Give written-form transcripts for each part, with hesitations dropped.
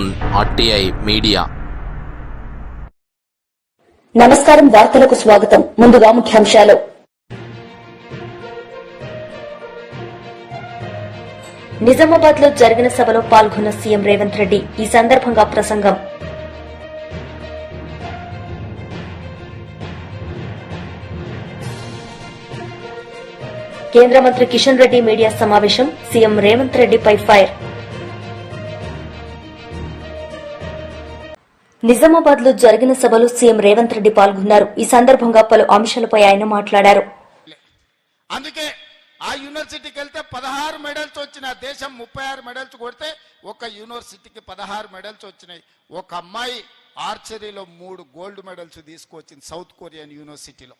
Zone RTI media. నమస్కారం, వార్తలకు స్వాగతం. ముందుగా ముఖ్యాంశాలు. నిజామాబాద్ లో జరిగిన సభలో పాల్గొన్న సీఎం రేవంత్ రెడ్డి. ఈ సందర్భంగా ప్రసంగం. కేంద్ర మంత్రి కిషన్ రెడ్డి మీడియా సమావేశం. సీఎం రేవంత్ రెడ్డిపై ఫైర్. నిజామాబాద్ లో జరిగిన సభలో సీఎం రేవంత్ రెడ్డి పాల్గొన్నారు. ఈ సందర్భంగా పలు అంశాలపై ఆయన మాట్లాడారు. అందుకే ఆ యూనివర్సిటీకి వెళ్తే 16 మెడల్స్ వచ్చినాయి. దేశం 36 మెడల్స్ కొడితే ఒక యూనివర్సిటీకి 16 మెడల్స్ వచ్చినాయి. ఒక అమ్మాయి ఆర్చరీలో 3 గోల్డ్ మెడల్స్ తీసుకొచ్చింది సౌత్ కొరియన్ యూనివర్సిటీలో.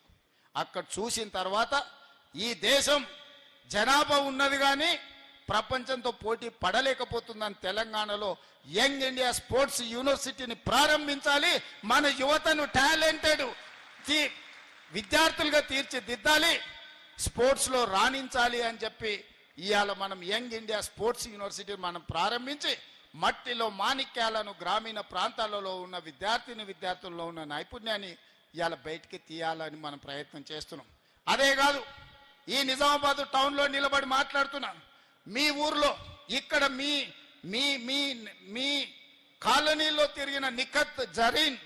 అక్కడ చూసిన తర్వాత ఈ దేశం జనాభా ఉన్నది కానీ ప్రపంచంతో పోటీ పడలేకపోతుందని తెలంగాణలో యంగ్ ఇండియా స్పోర్ట్స్ యూనివర్సిటీని ప్రారంభించాలి. మన యువతను టాలెంటెడ్ విద్యార్థులుగా తీర్చిదిద్దాలి, స్పోర్ట్స్ లో రాణించాలి అని చెప్పి ఇవాళ మనం యంగ్ ఇండియా స్పోర్ట్స్ యూనివర్సిటీ మనం ప్రారంభించి మట్టిలో మాణిక్యాలను గ్రామీణ ప్రాంతాలలో ఉన్న విద్యార్థుల్లో ఉన్న నైపుణ్యాన్ని ఇవాళ బయటికి తీయాలని మనం ప్రయత్నం చేస్తున్నాం. అదే కాదు, ఈ నిజామాబాద్ టౌన్ లో నిలబడి మాట్లాడుతున్నాను. మీ ఊర్లో ఇక్కడ మీ మీ మీ మీ కాలనీలో తిరిగిన నిఖత్ జరీన్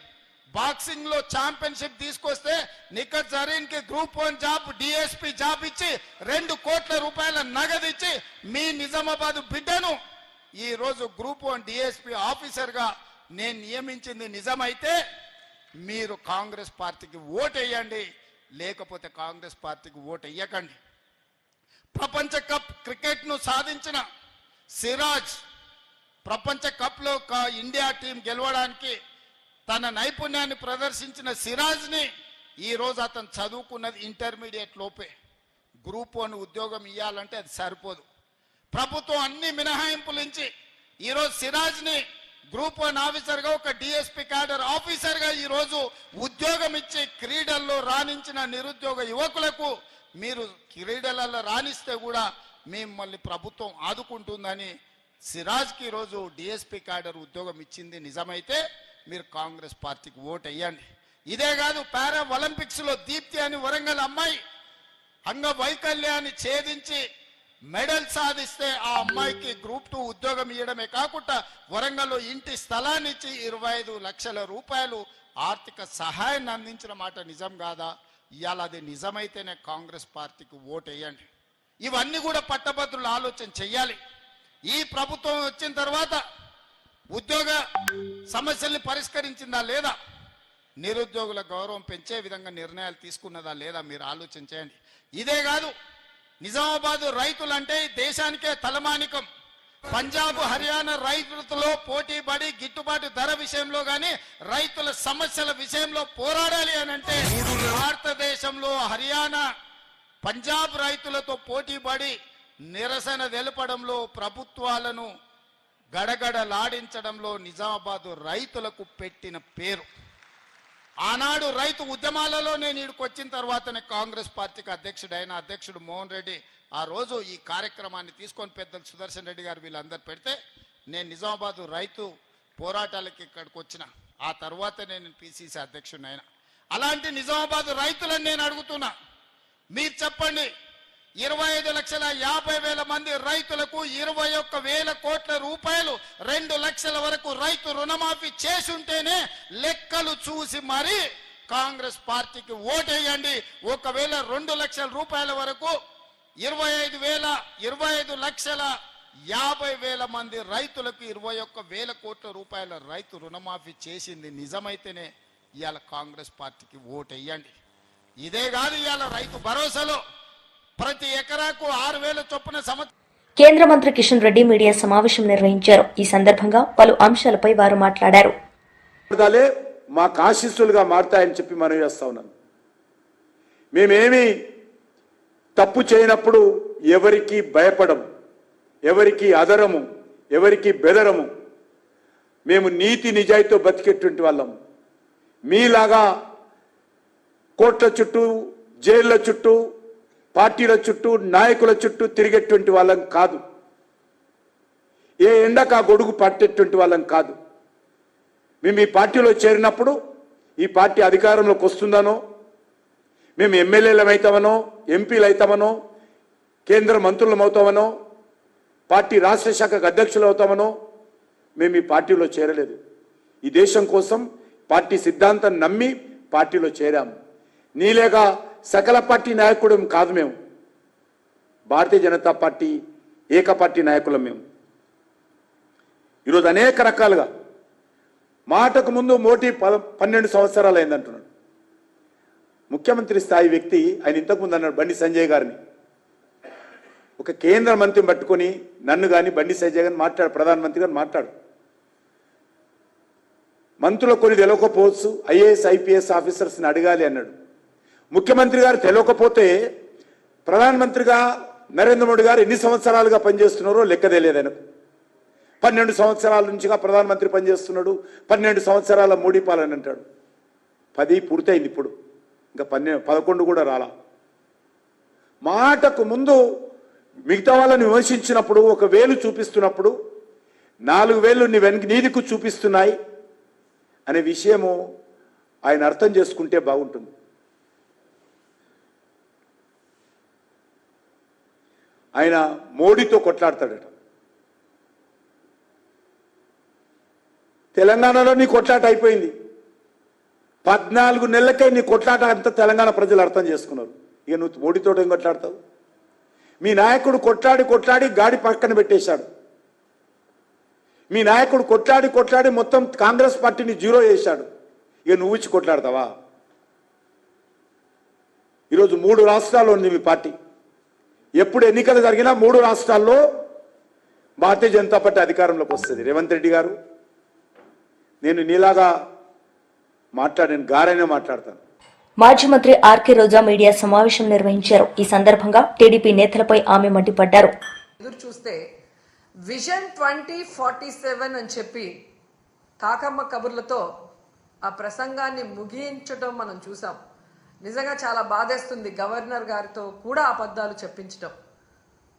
బాక్సింగ్ లో ఛాంపియన్షిప్ తీసుకొస్తే నిఖత్ జరీన్ కి గ్రూప్ 1 జాబ్ DSP జాబ్ ఇచ్చి 2 కోట్ల రూపాయల నగదు ఇచ్చి మీ నిజామాబాద్ బిడ్డను ఈ రోజు గ్రూప్ 1 DSP ఆఫీసర్ గా నేను నియమించింది నిజమైతే మీరు కాంగ్రెస్ పార్టీకి ఓటు వేయండి, లేకపోతే కాంగ్రెస్ పార్టీకి ఓటు వేయకండి. ప్రపంచ కప్ క్రికెట్ ను సాధించిన సిరాజ్ ప్రపంచ కప్ లో ఇండియా టీం గెలవడానికి తన నైపుణ్యాన్ని ప్రదర్శించిన సిరాజ్ ని ఈ రోజు అతను చదువుకున్నది ఇంటర్మీడియట్ లోపే. గ్రూప్ 1 ఉద్యోగం ఇవ్వాలంటే అది సరిపోదు. ప్రభుత్వం అన్ని మినహాయింపులు ఇచ్చి ఈరోజు సిరాజ్ ని గ్రూప్ 1 ఆఫీసర్ గా ఒక DSP క్యాడర్ ఆఫీసర్ గా ఈ రోజు ఉద్యోగం ఇచ్చి క్రీడల్లో రాణించిన నిరుద్యోగ యువకులకు మీరు క్రీడలలో రాణిస్తే కూడా మిమ్మల్ని ప్రభుత్వం ఆదుకుంటుందని సిరాజ్ కి ఈరోజు DSP క్యాడర్ ఉద్యోగం ఇచ్చింది నిజమైతే మీరు కాంగ్రెస్ పార్టీకి ఓటు వేయండి. ఇదే కాదు, పారా ఒలింపిక్స్ లో దీప్తి అని వరంగల్ అమ్మాయి అంగవైకల్యాన్ని ఛేదించి మెడల్ సాధిస్తే ఆ అమ్మాయికి గ్రూప్ 2 ఉద్యోగం ఇవ్వడమే కాకుండా వరంగల్లో ఇంటి స్థలాన్ని ఇచ్చి 25 లక్షల రూపాయలు ఆర్థిక సహాయాన్ని అందించిన మాట నిజం కాదా? ఇవాళ అది నిజమైతేనే కాంగ్రెస్ పార్టీకి ఓటు వేయండి. ఇవన్నీ కూడా పట్టభద్రులు ఆలోచన చెయ్యాలి. ఈ ప్రభుత్వం వచ్చిన తర్వాత ఉద్యోగ సమస్యల్ని పరిష్కరించిందా లేదా, నిరుద్యోగుల గౌరవం పెంచే విధంగా నిర్ణయాలు తీసుకున్నదా లేదా మీరు ఆలోచన చేయండి. ఇదే కాదు, నిజామాబాద్ రైతులంటే దేశానికే తలమానికం. పంజాబ్ హర్యానా రైతులతో పోటీ పడి గిట్టుబాటు ధర విషయంలో కానీ రైతుల సమస్యల విషయంలో పోరాడాలి అని అంటే భారతదేశంలో హర్యానా పంజాబ్ రైతులతో పోటీ పడి నిరసన తెలపడంలో ప్రభుత్వాలను గడగడలాడించడంలో నిజామాబాద్ రైతులకు పెట్టిన పేరు. ఆనాడు రైతు ఉద్యమాలలో నేను ఇక్కడికి వచ్చిన తర్వాతనే కాంగ్రెస్ పార్టీకి అధ్యక్షుడు మోహన్ రెడ్డి ఆ రోజు ఈ కార్యక్రమాన్ని తీసుకొని పెద్దలు సుదర్శన్ రెడ్డి గారు వీళ్ళందరూ పెడితే నేను నిజామాబాద్ రైతు పోరాటాలకి ఇక్కడికి వచ్చిన. ఆ తర్వాత నేను PCC అధ్యక్షుడిని అయినా. అలాంటి నిజామాబాద్ రైతులను నేను అడుగుతున్నా, మీరు చెప్పండి, 25,50,000 మంది రైతులకు 21,000 కోట్ల రూపాయలు 2 లక్షల వరకు రైతు రుణమాఫీ చేసుంటేనే లెక్కలు చూసి మరి కాంగ్రెస్ పార్టీకి ఓటేయండి. ఒకవేళ 2 లక్షల రూపాయల వరకు 25,50,000 మంది రైతులకు 21,000 కోట్ల రూపాయల రైతు రుణమాఫీ చేసింది నిజమైతేనే ఇవాళ కాంగ్రెస్ పార్టీకి ఓటేయండి. ఇదే కాదు, ఇవాళ రైతు భరోసాలో ప్రతి ఎకరాకు 6,000 చొప్పున కేంద్ర మంత్రి కిషన్ రెడ్డి మీడియా సమావేశం నిర్వహించారు. ఈ సందర్భంగా పలు అంశాలపై వారు మాట్లాడారు. మాకు ఆశీస్సులుగా మారుతాయని చెప్పి మనం చేస్తా ఉన్నాను. మేమేమి తప్పు చేయనప్పుడు ఎవరికి భయపడము, ఎవరికి అదరము, ఎవరికి బెదరము. మేము నీతి నిజాయితీతో బతికేటువంటి వాళ్ళం. మీలాగా కోట్ల చుట్టూ, జైళ్ల చుట్టూ, పార్టీల చుట్టూ, నాయకుల చుట్టూ తిరిగేటువంటి వాళ్ళం కాదు. ఏ ఎండకు ఆ గొడుగు పట్టేటువంటి వాళ్ళం కాదు. మేము ఈ పార్టీలో చేరినప్పుడు ఈ పార్టీ అధికారంలోకి వస్తుందనో, మేము ఎమ్మెల్యేలు అవుతామనో, ఎంపీలు అవుతామనో, కేంద్ర మంత్రులం అవుతామనో, పార్టీ రాష్ట్ర శాఖకు అధ్యక్షులు అవుతామనో మేము ఈ పార్టీలో చేరలేదు. ఈ దేశం కోసం పార్టీ సిద్ధాంతం నమ్మి పార్టీలో చేరాము. నీలేగా సకల పార్టీ నాయకుడు కాదు. మేము భారతీయ జనతా పార్టీ ఏకపార్టీ నాయకులం. మేము ఈరోజు అనేక రకాలుగా మాటకు ముందు మోటీ 12 సంవత్సరాలు అయిందంటున్నాడు. ముఖ్యమంత్రి స్థాయి వ్యక్తి ఆయన ఇంతకుముందు అన్నాడు బండి సంజయ్ గారిని, ఒక కేంద్ర మంత్రిని పట్టుకొని నన్ను కానీ బండి సంజయ్ గారిని మాట్లాడు, ప్రధానమంత్రి గారిని మాట్లాడు, మంత్రులకు కొన్ని తెలియకపోవచ్చు, ఐఏఎస్ ఐపీఎస్ ఆఫీసర్స్ని అడగాలి అన్నాడు. ముఖ్యమంత్రి గారు తెలియకపోతే ప్రధానమంత్రిగా నరేంద్ర మోడీ గారు ఎన్ని సంవత్సరాలుగా పనిచేస్తున్నారో లెక్క తెలియదు ఆయనకు. 12 సంవత్సరాల నుంచిగా ప్రధానమంత్రి పనిచేస్తున్నాడు, 12 సంవత్సరాల మోడీ పాలన అంటాడు. 10 పూర్తయింది, ఇప్పుడు ఇంకా 11 కూడా రాలా. మాటకు ముందు మిగతా వాళ్ళని విమర్శించినప్పుడు ఒక వేలు చూపిస్తున్నప్పుడు 4 వేలు నీదికు చూపిస్తున్నాయి అనే విషయము ఆయన అర్థం చేసుకుంటే బాగుంటుంది. ఆయన మోడీతో కొట్లాడతాడట. తెలంగాణలో నీ కొట్లాట అయిపోయింది. 14 నెలలకే నీ కొట్లాట అంతా తెలంగాణ ప్రజలు అర్థం చేసుకున్నారు. ఇక నువ్వు మోడీతో ఏం కొట్లాడతావు? మీ నాయకుడు కొట్లాడి గాడి పక్కన పెట్టేశాడు. మీ నాయకుడు కొట్లాడి మొత్తం కాంగ్రెస్ పార్టీని జీరో చేశాడు. ఇక నువ్వు ఇచ్చి కొట్లాడతావా? ఈరోజు 3 రాష్ట్రాల్లో ఉంది మీ పార్టీ. ఎప్పుడు ఎన్నికలు జరిగినా 3 రాష్ట్రాల్లో భారతీయ జనతా పార్టీ అధికారంలోకి వస్తుంది. రేవంత్ రెడ్డి గారు, నేను నీలాగా మాట్లాడాను, గారైనా మాట్లాడతాను. మాజీ మంత్రి ఆర్కే రోజా మీడియా సమావేశం నిర్వహించారు. ఈ సందర్భంగా టీడీపీ నేతలపై ఆమె మండిపడ్డారు. ఎదురు చూస్తే విజన్ 2047 అని చెప్పి కాకమ్మ కబుర్లతో ఆ ప్రసంగాన్ని ముగించడం మనం చూసాం. నిజంగా చాలా బాధేస్తుంది గవర్నర్ గారితో కూడా అబద్ధాలు చెప్పించడం.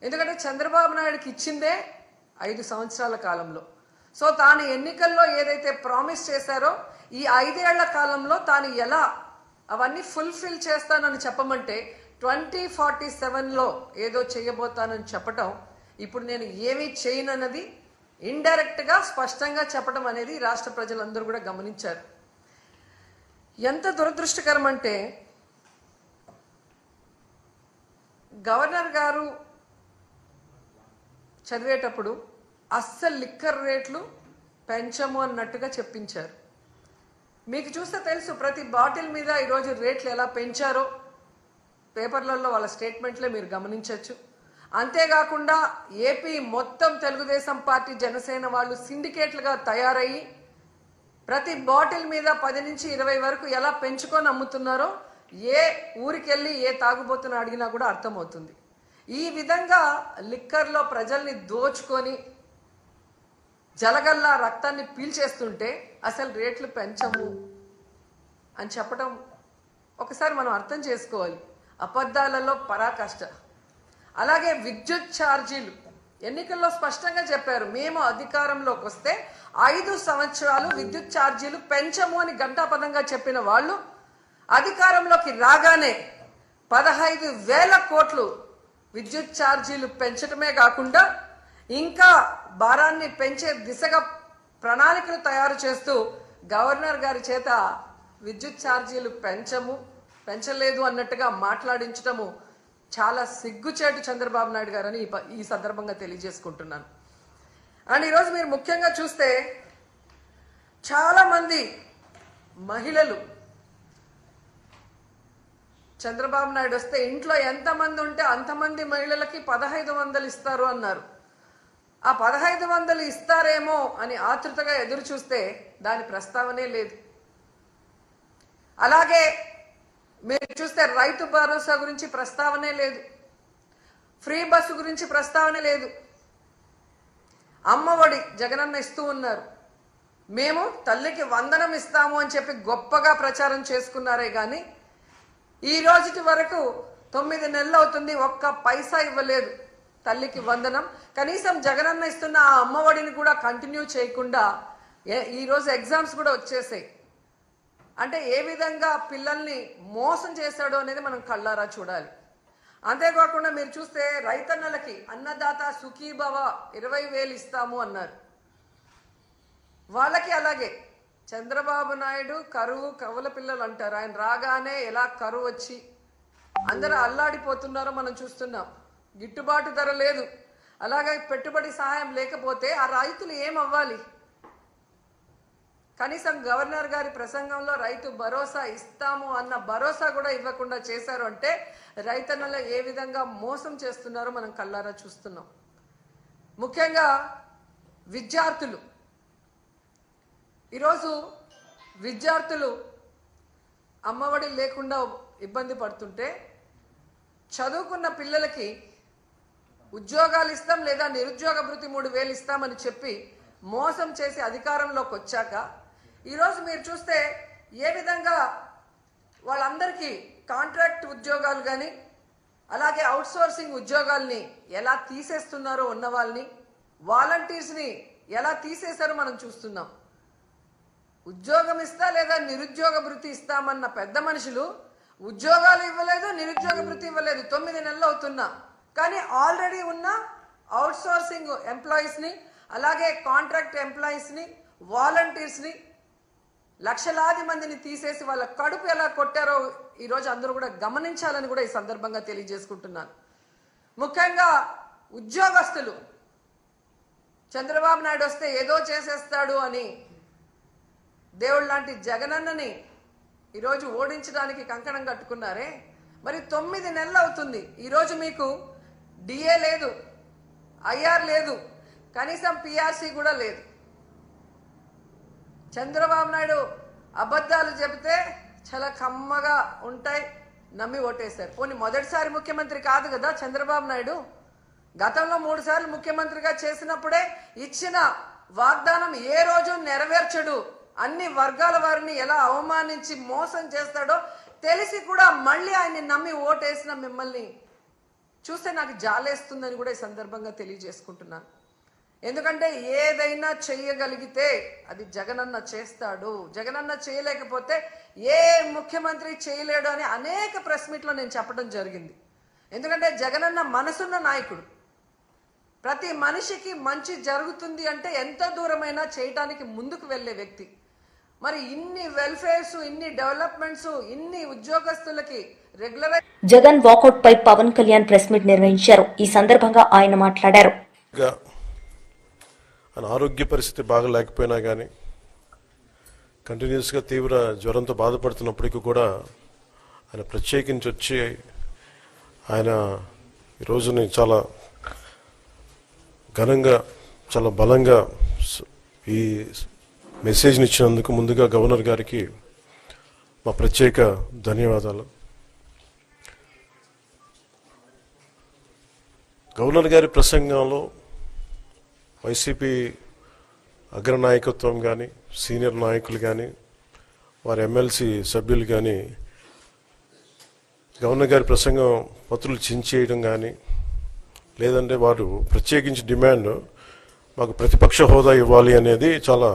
ఎందుకంటే చంద్రబాబు నాయుడుకి ఇచ్చిందే 5 సంవత్సరాల కాలంలో. సో తాను ఎన్నికల్లో ఏదైతే ప్రామిస్ చేశారో ఈ 5 ఏళ్ల కాలంలో తాను ఎలా అవన్నీ ఫుల్ఫిల్ చేస్తానని చెప్పమంటే 2047లో ఏదో చేయబోతానని చెప్పటం, ఇప్పుడు నేను ఏమీ చేయనన్నది ఇండైరెక్ట్గా స్పష్టంగా చెప్పడం అనేది రాష్ట్ర ప్రజలందరూ కూడా గమనించారు. ఎంత దురదృష్టకరం అంటే గవర్నర్ గారు చదివేటప్పుడు అస్సలు లిక్కర్ రేట్లు పెంచము అన్నట్టుగా చెప్పించారు. మీకు చూస్తే తెలుసు ప్రతి బాటిల్ మీద ఈరోజు రేట్లు ఎలా పెంచారో పేపర్లలో వాళ్ళ స్టేట్మెంట్లే మీరు గమనించవచ్చు. అంతేకాకుండా ఏపీ మొత్తం తెలుగుదేశం పార్టీ జనసేన వాళ్ళు సిండికేట్లుగా తయారయ్యి ప్రతి బాటిల్ మీద 10 నుంచి 20 వరకు ఎలా పెంచుకొని అమ్ముతున్నారో ఏ ఊరికెళ్ళి ఏ తాగుబోతుని అడిగినా కూడా అర్థమవుతుంది. ఈ విధంగా లిక్కర్లో ప్రజల్ని దోచుకొని జలగల్లా రక్తాన్ని పీల్చేస్తుంటే అసలు రేట్లు పెంచము అని చెప్పడం ఒకసారి మనం అర్థం చేసుకోవాలి. అబద్ధాలలో పరాకాష్ట. అలాగే విద్యుత్ ఛార్జీలు ఎన్నికల్లో స్పష్టంగా చెప్పారు, మేము అధికారంలోకి వస్తే 5 సంవత్సరాలు విద్యుత్ ఛార్జీలు పెంచము అని ఘంటాపథంగా చెప్పిన వాళ్ళు అధికారంలోకి రాగానే 15,000 కోట్లు విద్యుత్ ఛార్జీలు పెంచడమే కాకుండా ఇంకా భారాన్ని పెంచే దిశగా ప్రణాళికలు తయారు చేస్తూ గవర్నర్ గారి చేత విద్యుత్ ఛార్జీలు పెంచలేదు అన్నట్టుగా మాట్లాడించటము చాలా సిగ్గుచేటు చంద్రబాబు నాయుడు గారని ఈ సందర్భంగా తెలియజేసుకుంటున్నాను. అండ్ ఈరోజు మీరు ముఖ్యంగా చూస్తే చాలా మంది మహిళలు చంద్రబాబు నాయుడు వస్తే ఇంట్లో ఎంతమంది ఉంటే అంతమంది మహిళలకి 1500 ఇస్తారు అన్నారు. ఆ 1500 ఇస్తారేమో అని ఆతృతగా ఎదురు చూస్తే దాని ప్రస్తావనే లేదు. అలాగే మీరు చూస్తే రైతు భరోసా గురించి ప్రస్తావనే లేదు, ఫ్రీ బస్సు గురించి ప్రస్తావనే లేదు. అమ్మఒడి జగనన్న ఇస్తూ ఉన్నారు, మేము తల్లికి వందనం ఇస్తాము అని చెప్పి గొప్పగా ప్రచారం చేసుకున్నారే కానీ ఈ రోజుటి వరకు 9 నెలలు అవుతుంది, ఒక్క పైసా ఇవ్వలేదు తల్లికి వందనం. కనీసం జగనన్న ఇస్తున్న ఆ అమ్మఒడిని కూడా కంటిన్యూ చేయకుండా ఈరోజు ఎగ్జామ్స్ కూడా వచ్చేసాయి. అంటే ఏ విధంగా పిల్లల్ని మోసం చేశాడో అనేది మనం కళ్ళారా చూడాలి. అంతేకాకుండా మీరు చూస్తే రైతన్నలకి అన్నదాత సుఖీభవ 20,000 ఇస్తాము అన్నారు. వాళ్ళకి అలాగే చంద్రబాబు నాయుడు కరువు కవుల పిల్లలు అంటారు. ఆయన రాగానే ఎలా కరువు వచ్చి అందరూ అల్లాడిపోతున్నారో మనం చూస్తున్నాం. గిట్టుబాటు ధర లేదు, అలాగే పెట్టుబడి సహాయం లేకపోతే ఆ రైతులు ఏమవ్వాలి? కనీసం గవర్నర్ గారి ప్రసంగంలో రైతు భరోసా ఇస్తాము అన్న భరోసా కూడా ఇవ్వకుండా చేశారు. అంటే రైతన్నలు ఏ విధంగా మోసం చేస్తున్నారో మనం కళ్ళారా చూస్తున్నాం. ముఖ్యంగా విద్యార్థులు, ఈరోజు విద్యార్థులు అమ్మఒడి లేకుండా ఇబ్బంది పడుతుంటే చదువుకున్న పిల్లలకి ఉద్యోగాలు ఇస్తాం లేదా నిరుద్యోగ భృతి 3,000 ఇస్తామని చెప్పి మోసం చేసి అధికారంలోకి వచ్చాక ఈరోజు మీరు చూస్తే ఏ విధంగా వాళ్ళందరికీ కాంట్రాక్ట్ ఉద్యోగాలు కానీ అలాగే అవుట్సోర్సింగ్ ఉద్యోగాల్ని ఎలా తీసేస్తున్నారో ఉన్న వాళ్ళని, వాలంటీర్స్ని ఎలా తీసేశారో మనం చూస్తున్నాం. ఉద్యోగం ఇస్తా లేదా నిరుద్యోగ భృతి ఇస్తామన్న పెద్ద మనుషులు ఉద్యోగాలు ఇవ్వలేదు, నిరుద్యోగ భృతి ఇవ్వలేదు. 9 నెలలు అవుతున్నా కానీ ఆల్రెడీ ఉన్న అవుట్సోర్సింగ్ ఎంప్లాయీస్ని అలాగే కాంట్రాక్ట్ ఎంప్లాయీస్ని వాలంటీర్స్ని లక్షలాది మందిని తీసేసి వాళ్ళ కడుపు ఎలా కొట్టారో ఈరోజు అందరూ కూడా గమనించాలని కూడా ఈ సందర్భంగా తెలియజేసుకుంటున్నాను. ముఖ్యంగా ఉద్యోగస్తులు చంద్రబాబు నాయుడు వస్తే ఏదో చేసేస్తాడు అని దేవుడు లాంటి జగనన్నని ఈరోజు ఓడించడానికి కంకణం కట్టుకున్నారే. మరి 9 నెలలు అవుతుంది, ఈరోజు మీకు డిఏ లేదు, ఐఆర్ లేదు, కనీసం పిఆర్సీ కూడా లేదు. చంద్రబాబు నాయుడు అబద్ధాలు చెబితే చాలా కమ్మగా ఉంటాయి, నమ్మి ఓటేశారు. పోనీ మొదటిసారి ముఖ్యమంత్రి కాదు కదా చంద్రబాబు నాయుడు. గతంలో 3 సార్లు ముఖ్యమంత్రిగా చేసినప్పుడే ఇచ్చిన వాగ్దానం ఏ రోజు నెరవేర్చడు, అన్ని వర్గాల వారిని ఎలా అవమానించి మోసం చేస్తాడో తెలిసి కూడా మళ్ళీ ఆయన్ని నమ్మి ఓటేసిన మిమ్మల్ని చూస్తే నాకు జాలేస్తుందని కూడా ఈ సందర్భంగా తెలియజేసుకుంటున్నాను. ఎందుకంటే ఏదైనా చెయ్యగలిగితే అది జగనన్న చేస్తాడు, జగనన్న చేయలేకపోతే ఏ ముఖ్యమంత్రి చేయలేడు అని అనేక ప్రెస్ మీట్లో నేను చెప్పడం జరిగింది. ఎందుకంటే జగనన్న మనసున్న నాయకుడు, ప్రతి మనిషికి మంచి జరుగుతుంది అంటే ఎంత దూరమైనా చేయటానికి ముందుకు వెళ్ళే వ్యక్తి. మరి ఇన్ని వెల్ఫేర్స్, ఇన్ని డెవలప్మెంట్స్, ఇన్ని ఉద్యోగస్తులకి రెగ్యులర్ జగన్ వాకౌట్ పై పవన్ కళ్యాణ్ ప్రెస్ మీట్ నిర్వహించారు. ఈ సందర్భంగా ఆయన మాట్లాడారు. ఆరోగ్య పరిస్థితి బాగా లేకపోయినా కానీ కంటిన్యూస్గా తీవ్ర జ్వరంతో బాధపడుతున్నప్పటికీ కూడా ఆయన ప్రత్యేకించి వచ్చి ఆయన ఈరోజుని చాలా ఘనంగా చాలా బలంగా ఈ మెసేజ్ని ఇచ్చినందుకు ముందుగా గవర్నర్ గారికి మా ప్రత్యేక ధన్యవాదాలు. గవర్నర్ గారి ప్రసంగంలో వైసీపీ అగ్రనాయకత్వం కానీ సీనియర్ నాయకులు కానీ వారి ఎమ్మెల్సీ సభ్యులు కానీ గవర్నర్ గారి ప్రసంగం పత్రులు చించేయడం కానీ లేదంటే వారు ప్రత్యేకించి డిమాండ్ మాకు ప్రతిపక్ష హోదా ఇవ్వాలి అనేది చాలా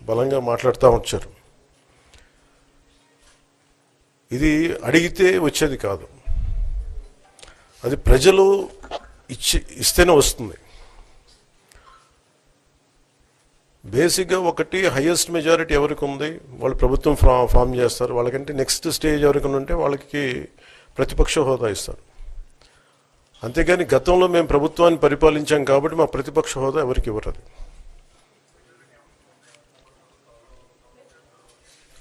బలంగా మాట్లాడుతూ వచ్చారు. ఇది అడిగితే వచ్చేది కాదు, అది ప్రజలు ఇస్తేనే వస్తుంది. బేసిక్గా ఒకటి హైయెస్ట్ మెజారిటీ ఎవరికి ఉంది వాళ్ళు ప్రభుత్వం ఫామ్ చేస్తారు, వాళ్ళకంటే నెక్స్ట్ స్టేజ్ ఎవరికి ఉంటే వాళ్ళకి ప్రతిపక్ష హోదా ఇస్తారు. అంతేగాని గతంలో మేము ప్రభుత్వాన్ని పరిపాలించాం కాబట్టి మా ప్రతిపక్ష హోదా ఎవరికి ఇవ్వరు.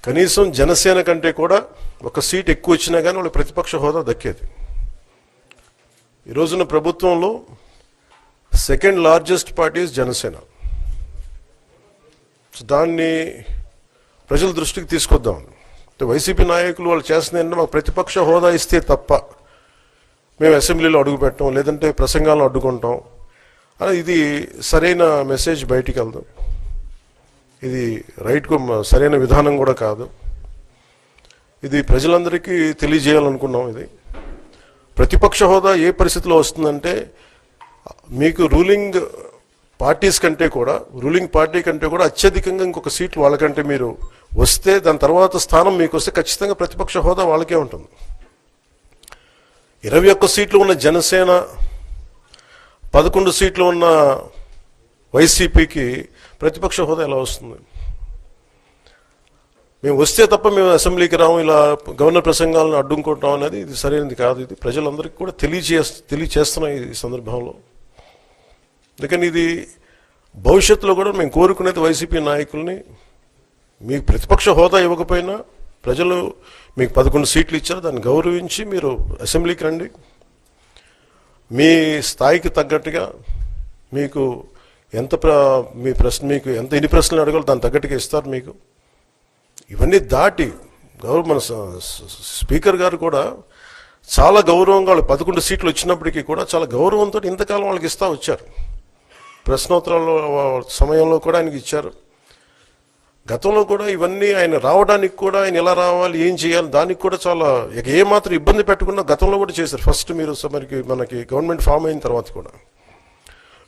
కనీసం జనసేన కంటే కూడా ఒక సీట్ ఎక్కువ వచ్చినా కానీ వాళ్ళకి ప్రతిపక్ష హోదా దక్కేది. ఈ రోజున ప్రభుత్వంలో సెకండ్ లార్జెస్ట్ పార్టీ జనసేన. దాన్ని ప్రజల దృష్టికి తీసుకొద్దాం. వైసీపీ నాయకులు వాళ్ళు చేస్తుంది ఏంటంటే మాకు ప్రతిపక్ష హోదా ఇస్తే తప్ప మేము అసెంబ్లీలో అడుగు పెట్టాం లేదంటే ప్రసంగాలను అడ్డుకుంటాం అని, ఇది సరైన మెసేజ్ బయటికి వెళ్దాం. ఇది రైట్కు సరైన విధానం కూడా కాదు. ఇది ప్రజలందరికీ తెలియజేయాలనుకున్నాం. ఇది ప్రతిపక్ష హోదా ఏ పరిస్థితిలో వస్తుందంటే మీకు రూలింగ్ పార్టీస్ కంటే కూడా, రూలింగ్ పార్టీ కంటే కూడా అత్యధికంగా ఇంకొక సీట్లు వాళ్ళకంటే మీరు వస్తే దాని తర్వాత స్థానం మీకు వస్తే ఖచ్చితంగా ప్రతిపక్ష హోదా వాళ్ళకే ఉంటుంది. 21 సీట్లు ఉన్న జనసేన, 11 సీట్లు ఉన్న వైసీపీకి ప్రతిపక్ష హోదా ఎలా వస్తుంది? మేము వస్తే తప్ప మేము అసెంబ్లీకి రాము, ఇలా గవర్నర్ ప్రసంగాలను అడ్డుకుంటాం అనేది ఇది సరైనది కాదు. ఇది ప్రజలందరికీ కూడా తెలియచేస్తున్నాం ఈ సందర్భంలో. అందుకని ఇది భవిష్యత్తులో కూడా మేము కోరుకునేది వైసీపీ నాయకుల్ని, మీకు ప్రతిపక్ష హోదా ఇవ్వకపోయినా ప్రజలు మీకు 11 సీట్లు ఇచ్చారు, దాన్ని గౌరవించి మీరు అసెంబ్లీకి రండి. మీ స్థాయికి తగ్గట్టుగా మీకు మీకు ఎన్ని ప్రశ్నలు అడగాలో దాని తగ్గట్టుగా ఇస్తారు మీకు. ఇవన్నీ దాటి మన స్పీకర్ గారు కూడా చాలా గౌరవంగా వాళ్ళు 11 సీట్లు వచ్చినప్పటికీ కూడా చాలా గౌరవంతో ఇంతకాలం వాళ్ళకి ఇస్తా వచ్చారు. ప్రశ్నోత్తరాల సమయంలో కూడా ఆయనకి ఇచ్చారు. గతంలో కూడా ఇవన్నీ ఆయన రావడానికి కూడా ఆయన ఎలా రావాలి, ఏం చేయాలి, దానికి కూడా చాలా ఏమాత్రం ఇబ్బంది పెట్టకుండా గతంలో కూడా చేశారు. ఫస్ట్ మీరు మనకి గవర్నమెంట్ ఫామ్ అయిన తర్వాత కూడా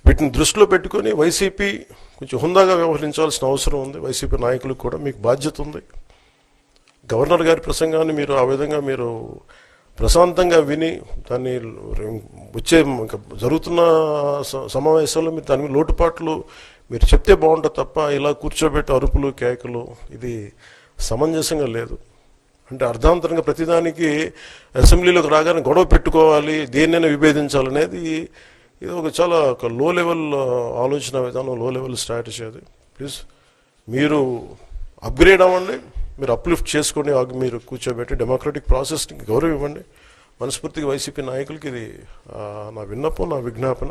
వీటిని దృష్టిలో పెట్టుకొని వైసీపీ కొంచెం హుందాగా వ్యవహరించాల్సిన అవసరం ఉంది. వైసీపీ నాయకులకు కూడా మీకు బాధ్యత ఉంది. గవర్నర్ గారి ప్రసంగాన్ని మీరు ఆ విధంగా మీరు ప్రశాంతంగా విని దాన్ని వచ్చే జరుగుతున్న సమావేశాల్లో మీరు దాని మీద లోటుపాట్లు మీరు చెప్తే బాగుంటుంది తప్ప ఇలా కూర్చోబెట్టి అరుపులు కేకలు ఇది సమంజసంగా లేదు. అంటే అర్ధాంతరంగా ప్రతిదానికి అసెంబ్లీలోకి రాగానే గొడవ పెట్టుకోవాలి, దేన్నైనా విభేదించాలనేది ఇది చాలా ఒక లో లెవెల్ ఆలోచన విధానం, లో లెవెల్ స్ట్రాటజీ. అది ప్లీజ్ మీరు అప్గ్రేడ్ అవ్వండి, మీరు అప్లిఫ్ట్ చేసుకోండి, మీరు కూర్చోబెట్టి డెమోక్రటిక్ ప్రాసెస్కి గౌరవం ఇవ్వండి. మనస్ఫూర్తిగా వైసీపీ నాయకులకి ఇది నా విన్నపం, నా విజ్ఞాపన.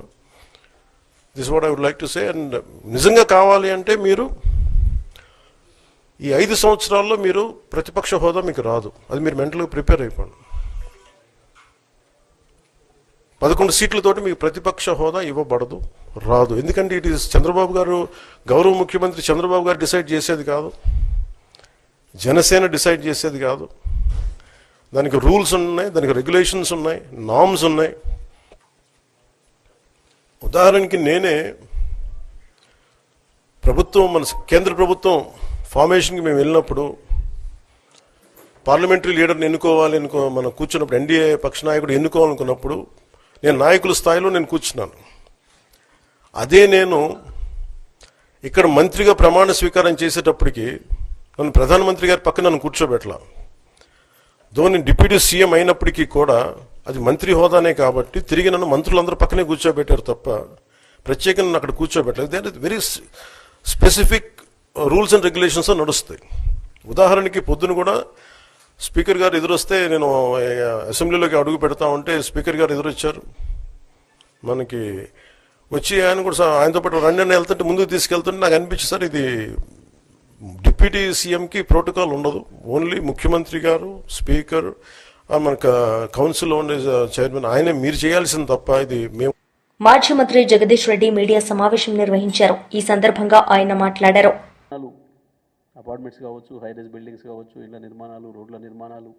This what I would like to say. And నిజంగా కావాలి అంటే మీరు ఈ 5 సంవత్సరాల్లో మీరు ప్రతిపక్ష హోదా మీకు రాదు, అది మీరు మెంటల్గా ప్రిపేర్ అయిపోండి. 11 సీట్లతోటి మీకు ప్రతిపక్ష హోదా ఇవ్వబడదు, రాదు. ఎందుకంటే ఇట్ ఈస్ చంద్రబాబు గారు, గౌరవ ముఖ్యమంత్రి చంద్రబాబు గారు డిసైడ్ చేసేది కాదు, జనసేన డిసైడ్ చేసేది కాదు. దానికి రూల్స్ ఉన్నాయి, దానికి రెగ్యులేషన్స్ ఉన్నాయి, నామ్స్ ఉన్నాయి. ఉదాహరణకి నేనే మన కేంద్ర ప్రభుత్వం ఫార్మేషన్కి మేము వెళ్ళినప్పుడు పార్లమెంటరీ లీడర్ని మనం కూర్చున్నప్పుడు, ఎన్డీఏ పక్ష నాయకుడు ఎన్నుకోవాలనుకున్నప్పుడు నేను నాయకుల స్థాయిలో నేను కూర్చున్నాను. అదే నేను ఇక్కడ మంత్రిగా ప్రమాణ స్వీకారం చేసేటప్పటికి నన్ను ప్రధానమంత్రి గారి పక్కన నన్ను కూర్చోబెట్టలా. నేను డిప్యూటీ సీఎం అయినప్పటికీ కూడా అది మంత్రి హోదానే కాబట్టి తిరిగి నన్ను మంత్రులందరూ పక్కనే కూర్చోబెట్టారు తప్ప ప్రత్యేకంగా నన్ను అక్కడ కూర్చోబెట్టలేదు. They are very specific rules and regulations నడుస్తాయి. ఉదాహరణకి పొద్దున కూడా స్పీకర్ గారు ఎదురొస్తే నేను అసెంబ్లీలోకి అడుగు పెడతా ఉంటే స్పీకర్ గారు ఎదురొచ్చారు. మనకి వచ్చి ఆయన కూడా ఆయనతో పాటు రండి అని వెళ్తుంటే ముందుకు తీసుకెళ్తుంటే నాకు అనిపించింది, సార్ ఇది డిప్యూటీ సీఎంకి ప్రోటోకాల్ ఉండదు, ఓన్లీ ముఖ్యమంత్రి గారు, స్పీకర్, మనకు కౌన్సిల్లో ఉండే చైర్మన్ ఆయనే మీరు చేయాల్సింది తప్ప ఇది మేము. మాజీ మంత్రి జగదీష్ రెడ్డి మీడియా సమావేశం నిర్వహించారు. ఈ సందర్భంగా ఆయన మాట్లాడారు. అపార్ట్మెంట్స్ కావచ్చు, హైరైజ్ బిల్డింగ్స్ కావచ్చు, ఇళ్ల నిర్మాణాలు, రోడ్ల నిర్మాణాలు,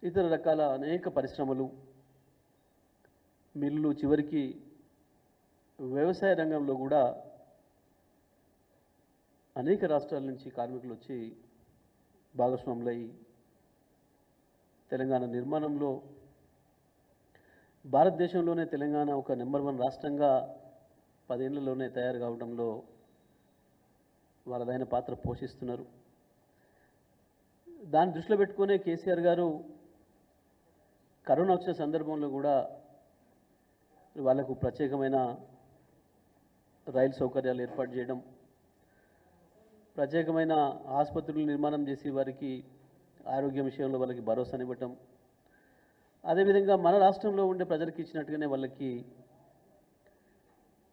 ఇతర రకాల అనేక పరిశ్రమలు, మిల్లులు, చివరికి వ్యవసాయ రంగంలో కూడా అనేక రాష్ట్రాల నుంచి కార్మికులు వచ్చి భాగస్వాములై తెలంగాణ నిర్మాణంలో భారతదేశంలోనే తెలంగాణ ఒక నెంబర్ 1 రాష్ట్రంగా 10 ఏళ్లలోనే తయారు కావడంలో వాళ్ళదైన పాత్ర పోషిస్తున్నారు. దాన్ని దృష్టిలో పెట్టుకునే కేసీఆర్ గారు కరోనా వచ్చిన సందర్భంలో కూడా వాళ్ళకు ప్రత్యేకమైన రైలు సౌకర్యాలు ఏర్పాటు చేయడం, ప్రత్యేకమైన ఆసుపత్రులు నిర్మాణం చేసి వారికి ఆరోగ్య విషయంలో వాళ్ళకి భరోసానివ్వటం, అదేవిధంగా మన రాష్ట్రంలో ఉండే ప్రజలకు ఇచ్చినట్టుగానే వాళ్ళకి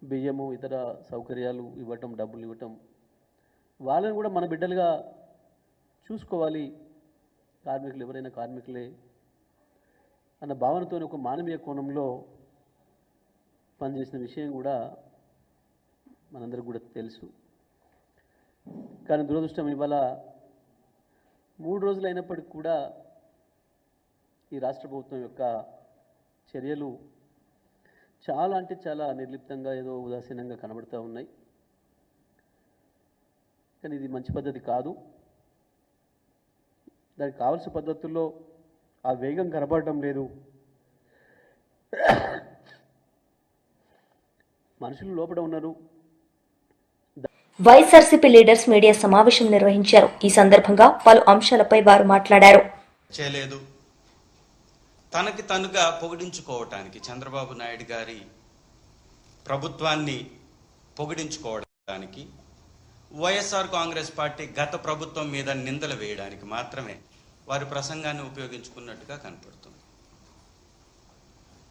బియ్యము, ఇతర సౌకర్యాలు ఇవ్వటం, డబ్బులు ఇవ్వటం, వాళ్ళని కూడా మన బిడ్డలుగా చూసుకోవాలి, కార్మికులు ఎవరైనా కార్మికులే అన్న భావనతో ఒక మానవీయ కోణంలో పనిచేసిన విషయం కూడా మనందరికీ కూడా తెలుసు. కానీ దురదృష్టం ఇవాళ 3 రోజులు అయినప్పటికీ కూడా ఈ రాష్ట్ర ప్రభుత్వం యొక్క చర్యలు చాలా అంటే చాలా నిర్లిప్తంగా ఏదో ఉదాసీనంగా కనబడుతూ ఉన్నాయి. కానీ ఇది మంచి పద్ధతి కాదు. దానికి కావాల్సిన పద్ధతుల్లో ఆ వేగం కనబడటం లేదు. మనుషులు లోపల ఉన్నారు. వైఎస్ఆర్సీపీ లీడర్స్ మీడియా సమావేశం నిర్వహించారు. ఈ సందర్భంగా పలు అంశాలపై వారు మాట్లాడారు. చేయలేదు. తనకి తనుగా పొగిడించుకోవటానికి, చంద్రబాబు నాయుడు గారి ప్రభుత్వాన్ని పొగిడించుకోవడానికి, వైఎస్ఆర్ కాంగ్రెస్ పార్టీ గత ప్రభుత్వం మీద నిందలు వేయడానికి మాత్రమే వారి ప్రసంగాన్ని ఉపయోగించుకున్నట్టుగా కనపడుతుంది.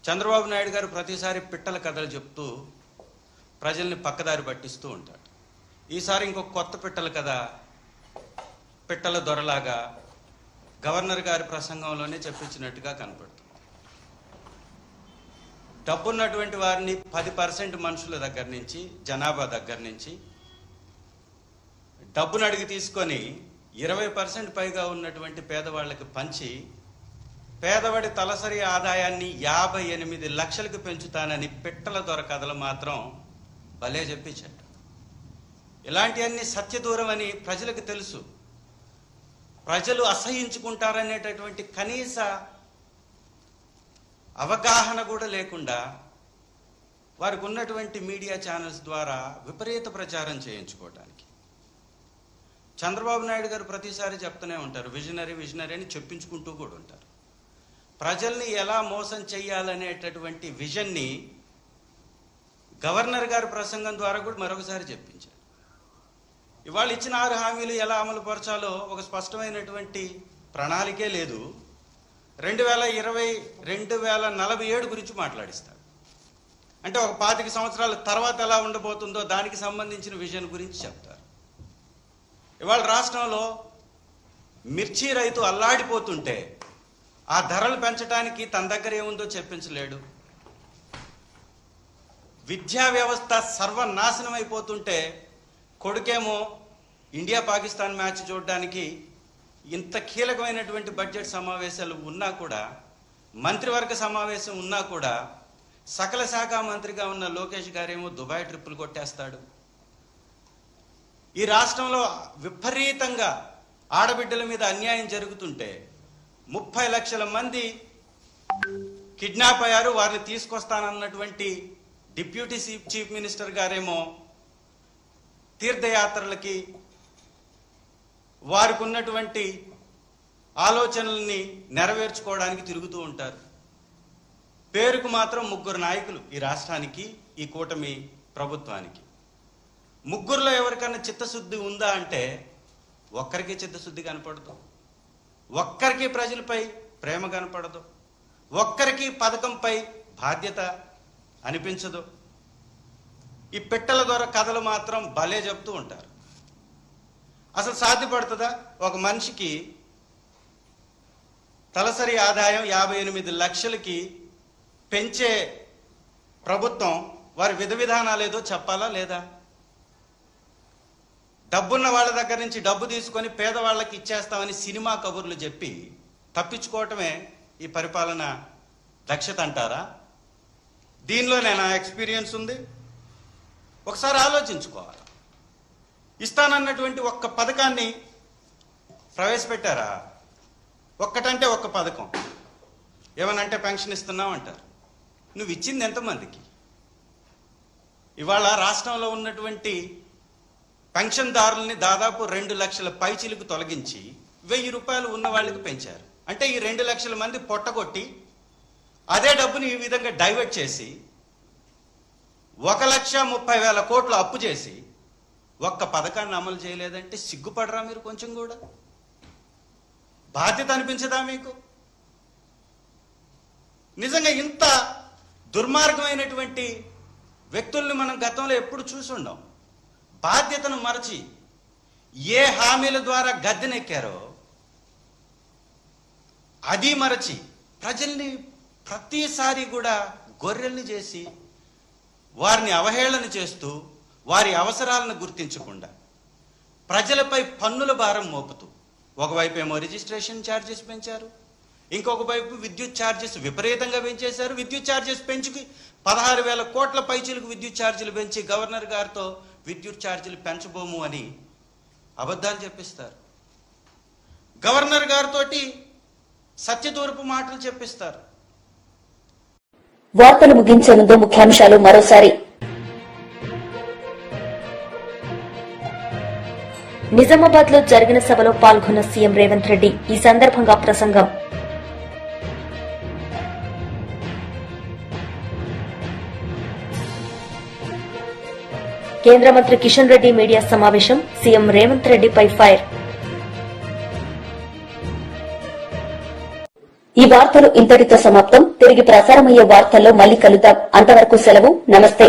చంద్రబాబు నాయుడు గారు ప్రతిసారి పిట్టల కథలు చెప్తూ ప్రజల్ని పక్కదారి పట్టిస్తూ ఉంటాడు. ఈసారి ఇంకొక కొత్త పిట్టల కథ, పిట్టల దొరలాగా గవర్నర్ గారి ప్రసంగంలోనే చెప్పించినట్టుగా కనపడుతుంది. డబ్బున్నటువంటి వారిని 10% మనుషుల దగ్గర నుంచి, జనాభా దగ్గర నుంచి డబ్బును అడిగి తీసుకొని 20% పైగా ఉన్నటువంటి పేదవాళ్ళకి పంచి పేదవాడి తలసరి ఆదాయాన్ని 58 లక్షలకు పెంచుతానని పిట్టల దొర కథలు మాత్రం భలే చెప్పించాడు. ఇలాంటివన్నీ సత్యదూరం అని ప్రజలకు తెలుసు. ప్రజలు అసహించుకుంటారనేటటువంటి కనీస అవగాహన కూడా లేకుండా వారికి ఉన్నటువంటి మీడియా ఛానల్స్ ద్వారా విపరీత ప్రచారం చేయించుకోవడానికి. చంద్రబాబు నాయుడు గారు ప్రతిసారి చెప్తూనే ఉంటారు, విజనరీ విజనరీ అని చెప్పించుకుంటూ కూడా ఉంటారు. ప్రజల్ని ఎలా మోసం చేయాలనేటటువంటి విజన్ని గవర్నర్ గారి ప్రసంగం ద్వారా కూడా మరొకసారి చెప్పించారు. ఇవాళ ఇచ్చిన 6 హామీలు ఎలా అమలు పరచాలో ఒక స్పష్టమైనటువంటి ప్రణాళికే లేదు. 2020, 2047 గురించి మాట్లాడిస్తారు. అంటే ఒక 25 సంవత్సరాల తర్వాత ఎలా ఉండబోతుందో దానికి సంబంధించిన విజన్ గురించి చెప్తారు. ఇవాళ రాష్ట్రంలో మిర్చి రైతు అల్లాడిపోతుంటే ఆ ధరలు పెంచడానికి తన దగ్గర ఏముందో చెప్పించలేడు. విద్యా వ్యవస్థ సర్వనాశనం అయిపోతుంటే కొడుకేమో ఇండియా పాకిస్తాన్ మ్యాచ్ చూడడానికి ఇంత కీలకమైనటువంటి బడ్జెట్ సమావేశాలు ఉన్నా కూడా, మంత్రివర్గ సమావేశం ఉన్నా కూడా సకల శాఖ మంత్రిగా ఉన్న లోకేష్ గారేమో దుబాయ్ ట్రిప్పులు కొట్టేస్తాడు. ఈ రాష్ట్రంలో విపరీతంగా ఆడబిడ్డల మీద అన్యాయం జరుగుతుంటే 30 లక్షల మంది కిడ్నాప్ అయ్యారు, వారిని తీసుకొస్తానన్నటువంటి డిప్యూటీ చీఫ్ మినిస్టర్ గారేమో తీర్థయాత్రలకి వారికి ఉన్నటువంటి ఆలోచనల్ని నెరవేర్చుకోవడానికి తిరుగుతూ ఉంటారు. పేరుకు మాత్రం 3 నాయకులు ఈ రాష్ట్రానికి, ఈ కూటమి ప్రభుత్వానికి. 3లో ఎవరికన్నా చిత్తశుద్ధి ఉందా అంటే ఒక్కరికి చిత్తశుద్ధి కనపడదు, ఒక్కరికి ప్రజలపై ప్రేమ కనపడదు, ఒక్కరికి పథకంపై బాధ్యత అనిపించదు. ఈ పిట్టల ద్వారా కథలు మాత్రం భలే చెప్తూ ఉంటారు. అసలు సాధ్యపడుతుందా? ఒక మనిషికి తలసరి ఆదాయం 58 లక్షలకి పెంచే ప్రభుత్వం వారి విధానాలు ఏదో చెప్పాలా లేదా? డబ్బున్న వాళ్ళ దగ్గర నుంచి డబ్బు తీసుకొని పేదవాళ్ళకి ఇచ్చేస్తామని సినిమా కబుర్లు చెప్పి తప్పించుకోవటమే ఈ పరిపాలన దక్షత అంటారా? దీనిలో నా ఎక్స్పీరియన్స్ ఉంది. ఒకసారి ఆలోచించుకోవాలి. ఇస్తానన్నటువంటి ఒక్క పథకాన్ని ప్రవేశపెట్టారా? ఒక్కటంటే ఒక్క పథకం. ఏమనంటే పెన్షన్ ఇస్తున్నావు అంటారు. నువ్వు ఇచ్చింది ఎంతమందికి? ఇవాళ రాష్ట్రంలో ఉన్నటువంటి పెన్షన్దారుల్ని దాదాపు 2 లక్షల పైచిలకు తొలగించి 1000 రూపాయలు ఉన్న వాళ్ళకి పెంచారు. అంటే ఈ 2 లక్షల మంది పొట్టగొట్టి అదే డబ్బుని ఈ విధంగా డైవర్ట్ చేసి 1,30,000 కోట్లు అప్పు చేసి ఒక్క పథకాన్ని అమలు చేయలేదంటే సిగ్గుపడరా మీరు? కొంచెం కూడా బాధ్యత అనిపించదా మీకు? నిజంగా ఇంత దుర్మార్గమైనటువంటి వ్యక్తుల్ని మనం గతంలో ఎప్పుడు చూసుండం. బాధ్యతను మరచి ఏ హామీల ద్వారా గద్దెనెక్కారో అది మరచి ప్రజల్ని ప్రతిసారి కూడా గొర్రెల్ని చేసి వారిని అవహేళన చేస్తూ వారి అవసరాలను గుర్తించకుండా ప్రజలపై పన్నుల భారం మోపుతూ ఒకవైపు ఏమో రిజిస్ట్రేషన్ ఛార్జెస్ పెంచారు, ఇంకొక వైపు విద్యుత్ ఛార్జెస్ విపరీతంగా పెంచేశారు. విద్యుత్ ఛార్జెస్ పెంచుకి 16,000 కోట్ల పైచీలకు విద్యుత్ ఛార్జీలు పెంచి గవర్నర్ గారితో విద్యుత్ ఛార్జీలు పెంచబోము అని అబద్ధాలు చెప్పిస్తారు. గవర్నర్ గారితో సత్యదూరపు మాటలు చెప్పిస్తారు. వార్తలు ముగించే ముందు ముఖ్యాంశాలు మరోసారి. నిజామాబాద్ లో జరిగిన సభలో పాల్గొన్న సీఎం రేవంత్ రెడ్డి. ఈ సందర్భంగా ప్రసంగం. కేంద్ర మంత్రి కిషన్ రెడ్డి మీడియా సమావేశం. సీఎం రేవంత్ రెడ్డిపై ఫైర్. ఈ వార్తలు ఇంతటితో సమాప్తం. తిరిగి ప్రసారమయ్యే వార్తల్లో మళ్లీ కలుద్దాం. అంతవరకు సెలవు. నమస్తే.